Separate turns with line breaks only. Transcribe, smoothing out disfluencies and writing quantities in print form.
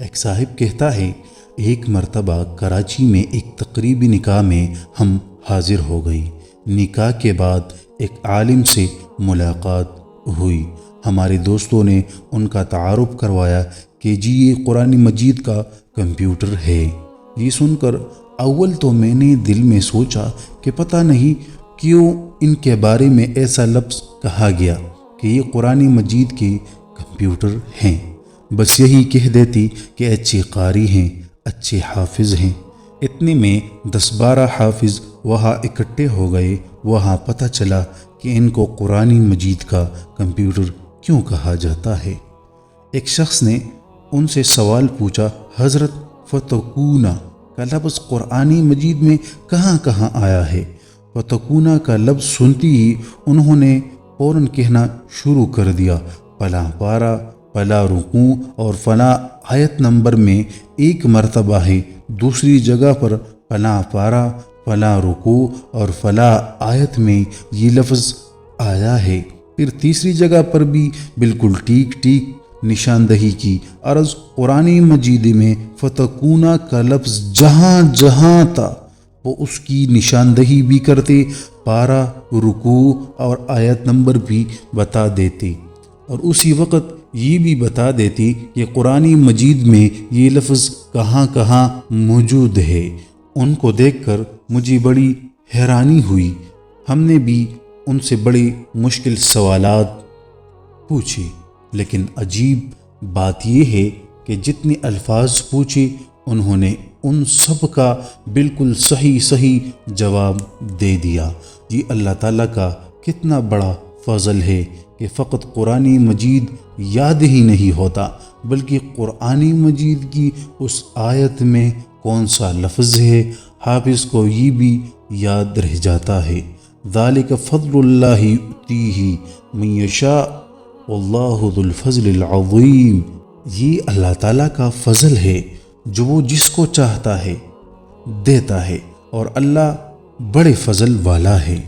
ایک صاحب کہتا ہے، ایک مرتبہ کراچی میں ایک تقریبی نکاح میں ہم حاضر ہو گئی۔ نکاح کے بعد ایک عالم سے ملاقات ہوئی۔ ہمارے دوستوں نے ان کا تعارف کروایا کہ جی یہ قرآن مجید کا کمپیوٹر ہے۔ یہ سن کر اول تو میں نے دل میں سوچا کہ پتہ نہیں کیوں ان کے بارے میں ایسا لفظ کہا گیا کہ یہ قرآن مجید کے کمپیوٹر ہیں۔ بس یہی کہہ دیتی کہ اچھے قاری ہیں، اچھے حافظ ہیں۔ اتنے میں 10-12 حافظ وہاں اکٹھے ہو گئے۔ وہاں پتہ چلا کہ ان کو قرآن مجید کا کمپیوٹر کیوں کہا جاتا ہے۔ ایک شخص نے ان سے سوال پوچھا، حضرت فتکونا کا لفظ قرآن مجید میں کہاں کہاں آیا ہے؟ فتکونا کا لفظ سنتی ہی انہوں نے فوراً کہنا شروع کر دیا، فلاں پارہ، فلاں رکوع اور فلاں آیت نمبر میں ایک مرتبہ ہے، دوسری جگہ پر فلاں پارہ، فلاں رکوع اور فلاں آیت میں یہ لفظ آیا ہے۔ پھر تیسری جگہ پر بھی بالکل ٹھیک نشاندہی کی۔ عرض قرآن مجید میں فتکونا کا لفظ جہاں جہاں تھا وہ اس کی نشاندہی بھی کرتے، پارہ، رکوع اور آیت نمبر بھی بتا دیتے، اور اسی وقت یہ بھی بتا دیتی کہ قرآن مجید میں یہ لفظ کہاں کہاں موجود ہے۔ ان کو دیکھ کر مجھے بڑی حیرانی ہوئی۔ ہم نے بھی ان سے بڑے مشکل سوالات پوچھے، لیکن عجیب بات یہ ہے کہ جتنے الفاظ پوچھے انہوں نے ان سب کا بالکل صحیح جواب دے دیا۔ یہ اللہ تعالیٰ کا کتنا بڑا فضل ہے کہ فقط قرآن مجید یاد ہی نہیں ہوتا، بلکہ قرآن مجید کی اس آیت میں کون سا لفظ ہے حافظ کو یہ بھی یاد رہ جاتا ہے۔ ذالک فضل اللہ یؤتیہ من یشاء واللہ ذو الفضل العظیم۔ یہ اللہ تعالیٰ کا فضل ہے جو وہ جس کو چاہتا ہے دیتا ہے، اور اللہ بڑے فضل والا ہے۔